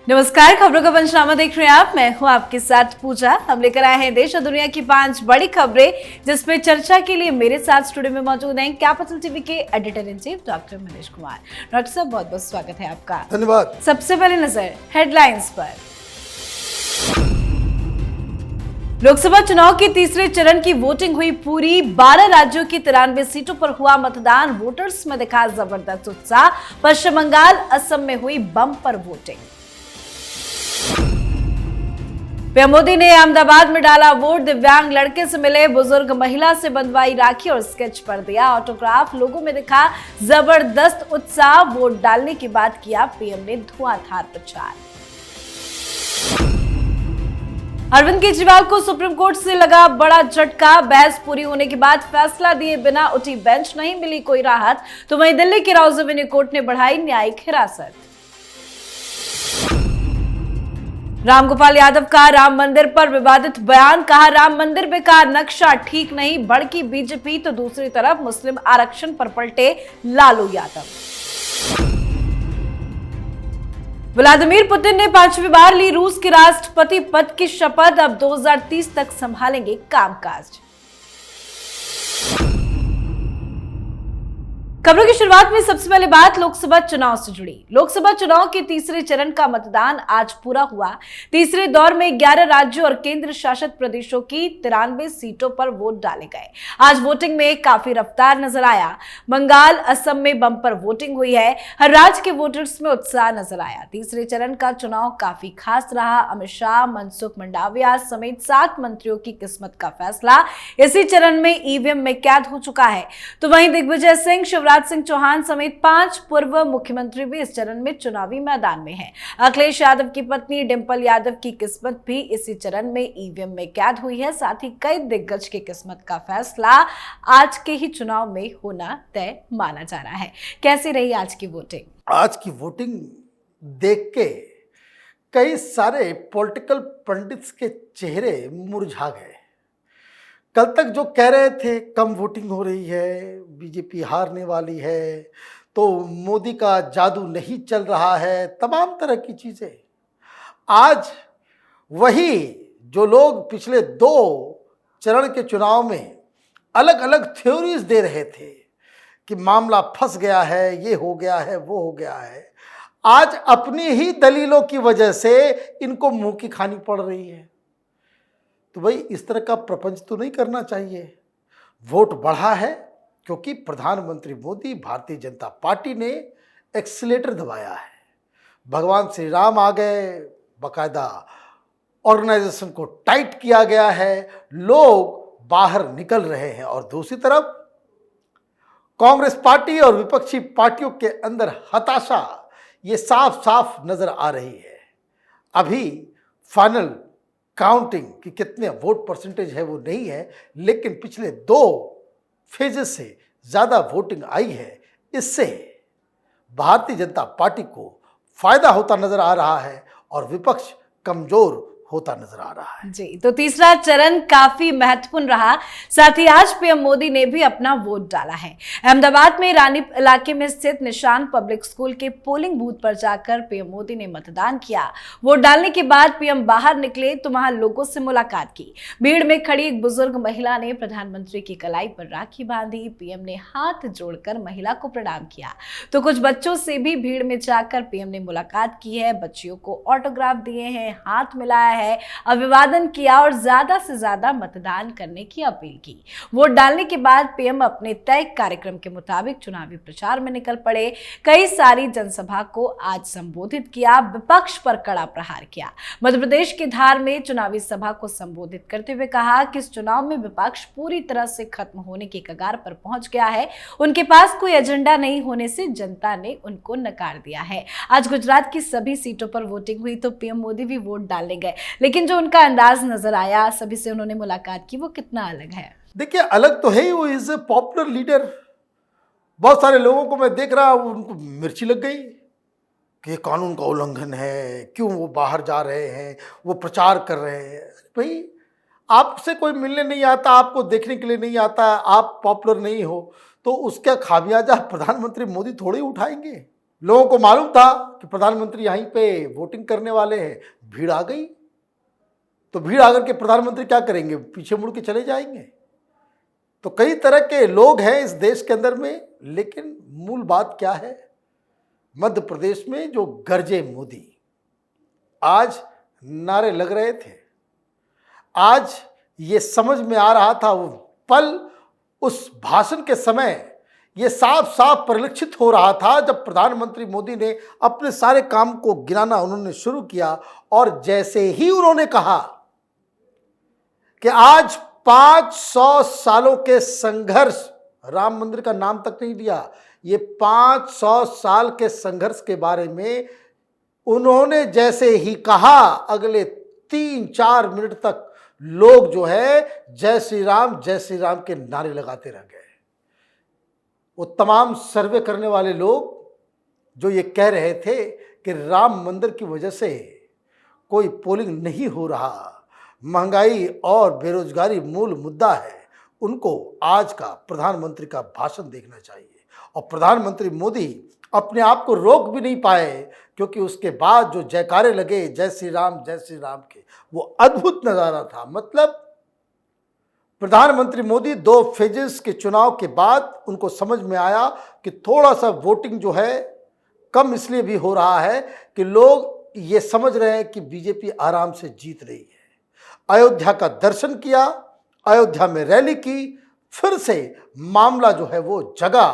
नमस्कार, खबरों का पंचनामा देख रहे हैं आप। मैं हूं आपके साथ पूजा। हम लेकर आए हैं देश और दुनिया की 5 बड़ी खबरें, जिसमें चर्चा के लिए मेरे साथ स्टूडियो में मौजूद हैं कैपिटल टीवी के editor in chief doctor Manish Kumar. Doctor साहब, बहुत बहुत स्वागत है आपका। धन्यवाद। सबसे पहले नजर हेडलाइंस पर। लोकसभा चुनाव के तीसरे चरण की वोटिंग हुई पूरी। 12 राज्यों की 93 सीटों पर हुआ मतदान। वोटर्स में दिखा जबरदस्त उत्साह। पश्चिम बंगाल, असम में हुई बम्पर वोटिंग। पीएम मोदी ने अहमदाबाद में डाला वोट। दिव्यांग लड़के से मिले, बुजुर्ग महिला से बंधवाई राखी और स्केच पर दिया ऑटोग्राफ। लोगों में दिखा जबरदस्त उत्साह। वोट डालने की बात किया पीएम ने धुआंधार प्रचार। अरविंद केजरीवाल को सुप्रीम कोर्ट से लगा बड़ा झटका। बहस पूरी होने के बाद फैसला दिए बिना उठी बेंच, नहीं मिली कोई राहत। तो वहीं दिल्ली के राउज एवेन्यू कोर्ट ने बढ़ाई न्यायिक हिरासत। रामगोपाल यादव का राम मंदिर पर विवादित बयान। कहा, राम मंदिर बेकार, नक्शा ठीक नहीं। भड़की बीजेपी तो दूसरी तरफ मुस्लिम आरक्षण पर पलटे लालू यादव। व्लादिमीर पुतिन ने 5वीं बार ली रूस के राष्ट्रपति पद की शपथ। अब 2030 तक संभालेंगे कामकाज। खबरों की शुरुआत में सबसे पहले बात लोकसभा चुनाव से जुड़ी। लोकसभा चुनाव के तीसरे चरण का मतदान आज पूरा हुआ। तीसरे दौर में 11 राज्यों और केंद्र शासित प्रदेशों की 93 सीटों पर वोट डाले गए। आज वोटिंग में काफी रफ्तार नजर आया। बंगाल, असम में बम्पर वोटिंग हुई है। हर राज्य के वोटर्स में उत्साह नजर आया। तीसरे चरण का चुनाव काफी खास रहा। अमित शाह, मनसुख मंडाविया समेत 7 मंत्रियों की किस्मत का फैसला इसी चरण में ईवीएम में कैद हो चुका है। तो वहीं दिग्विजय सिंह, शिवराज सिंह चौहान समेत 5 पूर्व मुख्यमंत्री भी इस चरण में चुनावी मैदान में हैं। अखिलेश यादव की पत्नी डिंपल यादव की किस्मत भी इसी चरण में ईवीएम में कैद हुई है। साथ ही कई दिग्गज की किस्मत का फैसला आज के ही चुनाव में होना तय माना जा रहा है। कैसी रही आज की वोटिंग? आज की वोटिंग देख के कई सारे पॉलिटिकल पंडित्स के चेहरे मुरझा गए। कल तक जो कह रहे थे कम वोटिंग हो रही है, बीजेपी हारने वाली है, तो मोदी का जादू नहीं चल रहा है, तमाम तरह की चीज़ें, आज वही जो लोग पिछले 2 चरण के चुनाव में अलग अलग थ्योरीज दे रहे थे कि मामला फंस गया है, ये हो गया है, वो हो गया है, आज अपनी ही दलीलों की वजह से इनको मुंह की खानी पड़ रही है। तो भाई इस तरह का प्रपंच तो नहीं करना चाहिए। वोट बढ़ा है क्योंकि प्रधानमंत्री मोदी, भारतीय जनता पार्टी ने एक्सीलेटर दबाया है। भगवान श्री राम आ गए, बाकायदा ऑर्गेनाइजेशन को टाइट किया गया है, लोग बाहर निकल रहे हैं। और दूसरी तरफ कांग्रेस पार्टी और विपक्षी पार्टियों के अंदर हताशा ये साफ साफ नजर आ रही है। अभी फाइनल काउंटिंग कि कितने वोट परसेंटेज है वो नहीं है, लेकिन पिछले 2 फेजेस से ज़्यादा वोटिंग आई है। इससे भारतीय जनता पार्टी को फायदा होता नजर आ रहा है और विपक्ष कमजोर होता नजर आ रहा है। जी, तो तीसरा चरण काफी महत्वपूर्ण रहा। साथ ही आज पीएम मोदी ने भी अपना वोट डाला है। अहमदाबाद में रानी इलाके में स्थित निशान पब्लिक स्कूल के पोलिंग बूथ पर जाकर पीएम मोदी ने मतदान किया। वोट डालने के बाद पीएम बाहर निकले तो वहां लोगों से मुलाकात की। भीड़ में खड़ी एक बुजुर्ग महिला ने प्रधानमंत्री की कलाई पर राखी बांधी। पीएम ने हाथ जोड़कर महिला को प्रणाम किया। तो कुछ बच्चों से भी भीड़ में जाकर पीएम ने मुलाकात की है। बच्चियों को ऑटोग्राफ दिए हैं, हाथ मिलाया है, अभिवादन किया और ज्यादा से ज्यादा मतदान करने की अपील की। वोट डालने के बाद पीएम अपने तय कार्यक्रम के मुताबिक चुनावी प्रचार में निकल पड़े। कई सारी जनसभा को आज संबोधित किया, विपक्ष पर कड़ा प्रहार किया। मध्य प्रदेश के धार में चुनावी सभा को संबोधित करते हुए कहा कि इस चुनाव में विपक्ष पूरी तरह से खत्म होने की कगार पर पहुंच गया है। उनके पास कोई एजेंडा नहीं होने से जनता ने उनको नकार दिया है। आज गुजरात की सभी सीटों पर वोटिंग हुई तो पीएम मोदी भी वोट डालने गए, लेकिन जो उनका अंदाज नजर आया, सभी से उन्होंने मुलाकात की, वो कितना अलग है। देखिए, अलग तो है ही, वो इज ए पॉपुलर लीडर। बहुत सारे लोगों को मैं देख रहा हूँ, उनको मिर्ची लग गई कि ये कानून का उल्लंघन है, क्यों वो बाहर जा रहे हैं, वो प्रचार कर रहे हैं। भाई, आपसे कोई मिलने नहीं आता, आपको देखने के लिए नहीं आता, आप पॉपुलर नहीं हो, तो उसका खामियाजा प्रधानमंत्री मोदी थोड़े उठाएंगे। लोगों को मालूम था कि प्रधानमंत्री यहीं पे वोटिंग करने वाले हैं, भीड़ आ गई। तो भीड़ आकर के प्रधानमंत्री क्या करेंगे, पीछे मुड़ के चले जाएंगे। तो कई तरह के लोग हैं इस देश के अंदर में, लेकिन मूल बात क्या है, मध्य प्रदेश में जो गरजे मोदी, आज नारे लग रहे थे, आज ये समझ में आ रहा था वो पल, उस भाषण के समय ये साफ साफ परिलक्षित हो रहा था जब प्रधानमंत्री मोदी ने अपने सारे काम को गिनाना उन्होंने शुरू किया। और जैसे ही उन्होंने कहा कि आज 500 सालों के संघर्ष, राम मंदिर का नाम तक नहीं लिया, ये 500 साल के संघर्ष के बारे में उन्होंने जैसे ही कहा, अगले 3-4 मिनट तक लोग जो है जय श्री राम के नारे लगाते रह गए। वो तमाम सर्वे करने वाले लोग जो ये कह रहे थे कि राम मंदिर की वजह से कोई पोलिंग नहीं हो रहा, महंगाई और बेरोजगारी मूल मुद्दा है, उनको आज का प्रधानमंत्री का भाषण देखना चाहिए। और प्रधानमंत्री मोदी अपने आप को रोक भी नहीं पाए, क्योंकि उसके बाद जो जयकारे लगे जय श्री राम के, वो अद्भुत नज़ारा था। मतलब प्रधानमंत्री मोदी 2 फेजेस के चुनाव के बाद उनको समझ में आया कि थोड़ा सा वोटिंग जो है कम इसलिए भी हो रहा है कि लोग ये समझ रहे हैं कि बीजेपी आराम से जीत रही है। अयोध्या का दर्शन किया, अयोध्या में रैली की, फिर से मामला जो है वो जगा,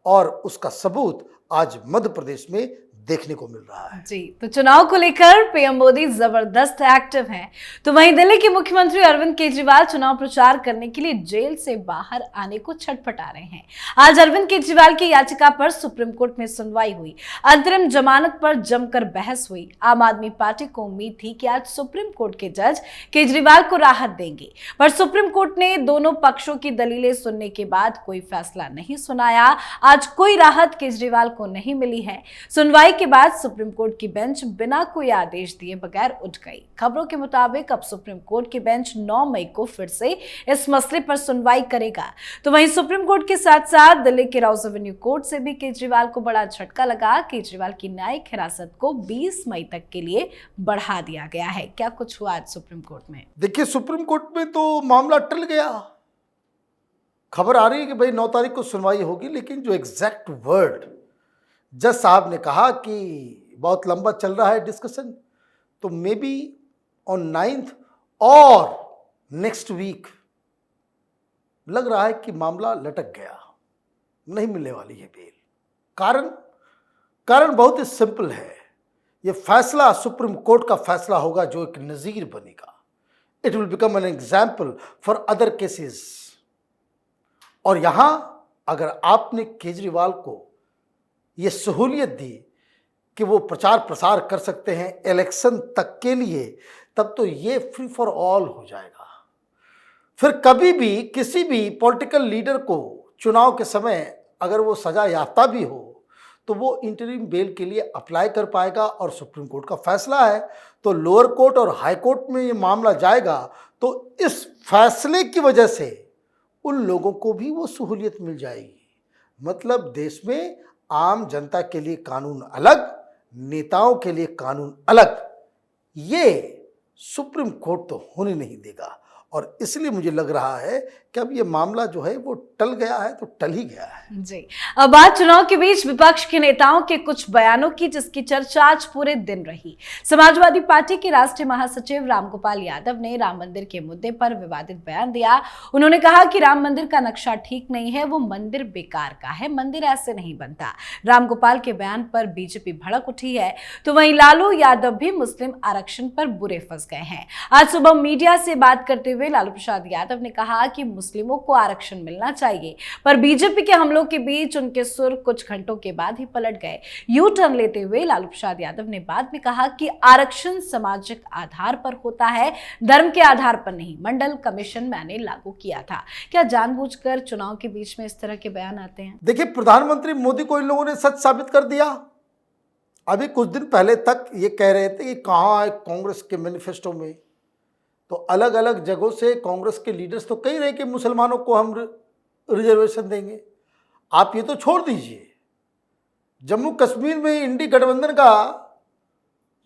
और उसका सबूत आज मध्य प्रदेश में देखने को मिल रहा है। जी, तो चुनाव को लेकर पीएम मोदी जबरदस्त एक्टिव हैं। तो वहीं दिल्ली के मुख्यमंत्री अरविंद केजरीवाल चुनाव प्रचार करने के लिए जेल से बाहर आने को छटपटा रहे हैं। आज अरविंद केजरीवाल की याचिका पर सुप्रीम कोर्ट में सुनवाई हुई। अंतरिम जमानत पर जमकर बहस हुई। आम आदमी पार्टी को उम्मीद थी कि आज सुप्रीम कोर्ट के जज केजरीवाल को राहत देंगे, पर सुप्रीम कोर्ट ने दोनों पक्षों की दलीलें सुनने के बाद कोई फैसला नहीं सुनाया। आज कोई राहत केजरीवाल को नहीं मिली है। सुनवाई के बाद सुप्रीम कोर्ट की बेंच बिना कोई आदेश दिए बगैर उठ गई। खबरों के मुताबिक अब सुप्रीम कोर्ट की बेंच 9 मई को फिर से इस मसले पर सुनवाई करेगा। तो वहीं सुप्रीम कोर्ट के साथ साथ दिल्ली के राउज एवेन्यू कोर्ट से भी केजरीवाल को बड़ा झटका लगा। केजरीवाल की न्यायिक हिरासत को 20 मई तक के लिए बढ़ा दिया गया है। क्या कुछ हुआ आज सुप्रीम कोर्ट में? देखिए, सुप्रीम कोर्ट में तो मामला टल गया। खबर आ रही है कि भाई 9 तारीख को सुनवाई होगी, लेकिन जो एग्जैक्ट वर्ड जज साहब ने कहा कि बहुत लंबा चल रहा है डिस्कशन, तो मे बी ऑन 9th और नेक्स्ट वीक लग रहा है कि मामला लटक गया, नहीं मिलने वाली है बेल। कारण बहुत ही सिंपल है। ये फैसला सुप्रीम कोर्ट का फैसला होगा जो एक नज़ीर बनेगा। It will become an example for other cases. और यहां अगर आपने केजरीवाल को ये सहूलियत दी कि वो प्रचार प्रसार कर सकते हैं इलेक्शन तक के लिए, तब तो ये फ्री फॉर ऑल हो जाएगा। फिर कभी भी किसी भी पॉलिटिकल लीडर को चुनाव के समय अगर वो सजा याफ्ता भी हो तो वो इंटरिम बेल के लिए अप्लाई कर पाएगा। और सुप्रीम कोर्ट का फैसला है तो लोअर कोर्ट और हाई कोर्ट में ये मामला जाएगा। तो इस फैसले की वजह से उन लोगों को भी वो सहूलियत मिल जाएगी। मतलब देश में आम जनता के लिए कानून अलग, नेताओं के लिए कानून अलग, ये सुप्रीम कोर्ट तो होने नहीं देगा। और इसलिए मुझे लग रहा है कि अब ये मामला जो है वो टल गया है तो टल ही गया है। जी, अब बात चुनाव के बीच विपक्ष के नेताओं के कुछ बयानों की, जिसकी चर्चा आज पूरे दिन रही। समाजवादी पार्टी के राष्ट्रीय महासचिव रामगोपाल यादव ने राम मंदिर के मुद्दे पर विवादित बयान दिया। उन्होंने कहा कि राम मंदिर का नक्शा ठीक नहीं है, वो मंदिर बेकार का है, मंदिर ऐसे नहीं बनता। रामगोपाल के बयान पर बीजेपी भड़क उठी है। तो वहीं लालू यादव भी मुस्लिम आरक्षण पर बुरे फंस गए हैं। आज सुबह मीडिया से बात करते हुए लालू प्रसाद यादव ने कहा कि मुस्लिमों को आरक्षण मिलना चाहिए, पर बीजेपी के हमलों के बीच उनके सुर कुछ घंटों के बाद ही पलट गए। यू टर्न लेते हुए लालू प्रसाद यादव ने बाद में कहा कि आरक्षण सामाजिक आधार पर होता है, धर्म के आधार पर नहीं। मंडल कमीशन मैंने लागू किया था। क्या जानबूझकर चुनाव के बीच में इस तरह के बयान आते हैं? देखिए, प्रधानमंत्री मोदी को इन लोगों ने सच साबित कर दिया। अभी कुछ दिन पहले तक ये कह रहे थे कि कहाँ है कांग्रेस के मैनिफेस्टो में, तो अलग अलग जगहों से कांग्रेस के लीडर्स तो कह रहे हैं कि मुसलमानों को हम रिजर्वेशन देंगे। आप ये तो छोड़ दीजिए, जम्मू कश्मीर में इंडी गठबंधन का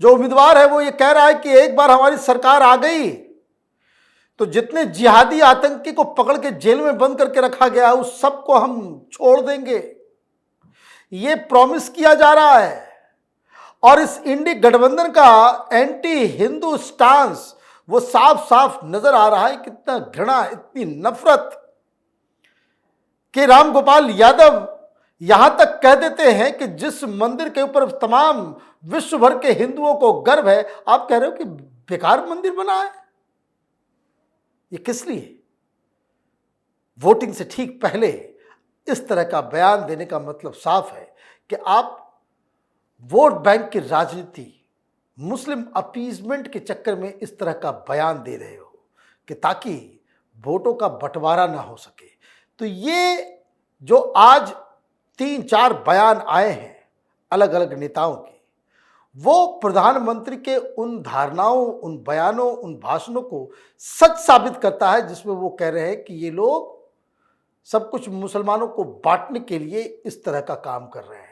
जो उम्मीदवार है वो ये कह रहा है कि एक बार हमारी सरकार आ गई तो जितने जिहादी आतंकी को पकड़ के जेल में बंद करके रखा गया है उस सबको हम छोड़ देंगे, ये प्रॉमिस किया जा रहा है। और इस इंडी गठबंधन का एंटी हिंदू स्टांस वो साफ साफ नजर आ रहा है। कितना घृणा, इतनी नफरत कि रामगोपाल यादव यहां तक कह देते हैं कि जिस मंदिर के ऊपर तमाम विश्व भर के हिंदुओं को गर्व है, आप कह रहे हो कि बेकार मंदिर बना है। ये किस लिए? वोटिंग से ठीक पहले इस तरह का बयान देने का मतलब साफ है कि आप वोट बैंक की राजनीति, मुस्लिम अपीजमेंट के चक्कर में इस तरह का बयान दे रहे हो कि ताकि वोटों का बंटवारा ना हो सके। तो ये जो आज 3-4 बयान आए हैं अलग अलग नेताओं के, वो प्रधानमंत्री के उन धारणाओं, उन बयानों, उन भाषणों को सच साबित करता है जिसमें वो कह रहे हैं कि ये लोग सब कुछ मुसलमानों को बांटने के लिए इस तरह का काम कर रहे हैं।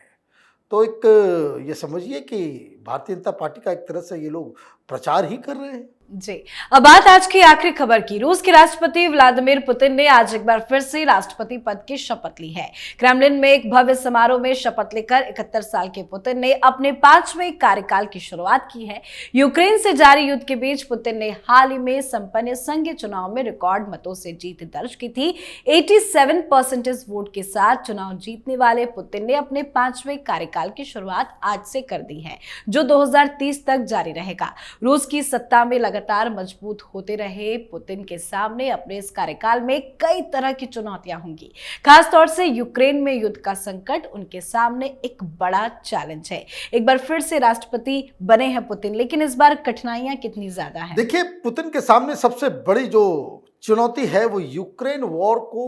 तो एक ये समझिए कि भारतीय जनता पार्टी का एक तरह से ये लोग प्रचार ही कर रहे हैं। जी, अब बात आज की आखिरी खबर की। रूस के राष्ट्रपति व्लादिमीर पुतिन ने आज एक बार फिर से राष्ट्रपति पद की शपथ ली है। क्रेमलिन में एक भव्य समारोह में शपथ लेकर 71 साल के पुतिन ने अपने 5वें कार्यकाल की शुरुआत की है। यूक्रेन से जारी युद्ध के बीच पुतिन ने हाल ही में संपन्न संघीय चुनाव में रिकॉर्ड मतों से जीत दर्ज की थी। 87% वोट के साथ चुनाव जीतने वाले पुतिन ने अपने 5वें कार्यकाल की शुरुआत आज से कर दी है, जो 2030 तक जारी रहेगा। रूस की सत्ता में लगातार मजबूत होते रहे पुतिन के सामने अपने इस कार्यकाल में कई तरह की चुनौतियां होंगी। खासतौर से यूक्रेन में युद्ध का संकट उनके सामने एक बड़ा चैलेंज है। एक बार फिर से राष्ट्रपति बने हैं पुतिन, लेकिन इस बार कठिनाइयां कितनी ज्यादा हैं। देखिए, पुतिन के सामने सबसे बड़ी जो चुनौती है वो यूक्रेन वॉर को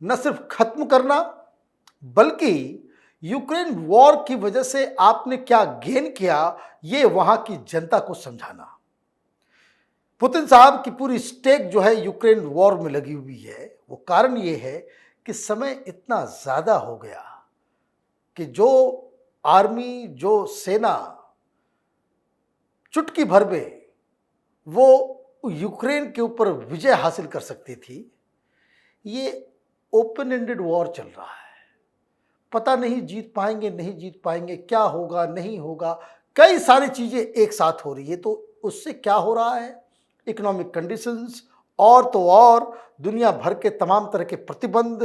न सिर्फ खत्म करना, बल्कि यूक्रेन वॉर की वजह से आपने क्या गेन किया ये वहां की जनता को समझाना। पुतिन साहब की पूरी स्टेक जो है यूक्रेन वॉर में लगी हुई है। वो कारण ये है कि समय इतना ज़्यादा हो गया कि जो आर्मी, जो सेना चुटकी भर में वो यूक्रेन के ऊपर विजय हासिल कर सकती थी, ये ओपन एंडेड वॉर चल रहा है। पता नहीं जीत पाएंगे, नहीं जीत पाएंगे, क्या होगा, नहीं होगा, कई सारी चीज़ें एक साथ हो रही है। तो उससे क्या हो रहा है? इकोनॉमिक कंडीशंस और तो और दुनिया भर के तमाम तरह के प्रतिबंध,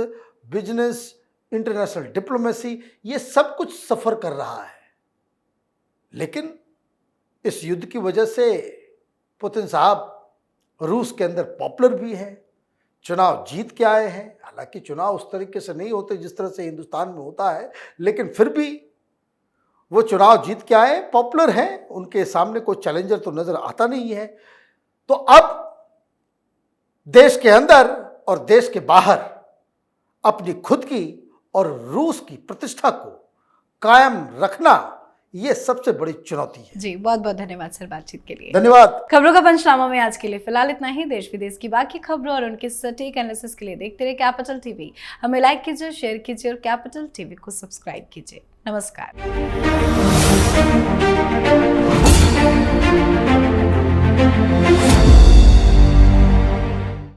बिजनेस, इंटरनेशनल डिप्लोमेसी, ये सब कुछ सफ़र कर रहा है। लेकिन इस युद्ध की वजह से पुतिन साहब रूस के अंदर पॉपुलर भी हैं, चुनाव जीत के आए हैं। हालांकि चुनाव उस तरीके से नहीं होते जिस तरह से हिंदुस्तान में होता है, लेकिन फिर भी वो चुनाव जीत के आए, पॉपुलर हैं, उनके सामने कोई चैलेंजर तो नज़र आता नहीं है। तो अब देश के अंदर और देश के बाहर अपनी खुद की और रूस की प्रतिष्ठा को कायम रखना, ये सबसे बड़ी चुनौती है। जी, बहुत बहुत धन्यवाद सर बातचीत के लिए। धन्यवाद। खबरों का पंचनामा में आज के लिए फिलहाल इतना ही। देश विदेश की बाकी खबरों और उनके सटीक एनालिसिस के लिए देखते रहिए कैपिटल टीवी। हमें लाइक कीजिए, शेयर कीजिए और कैपिटल टीवी को सब्सक्राइब कीजिए। नमस्कार।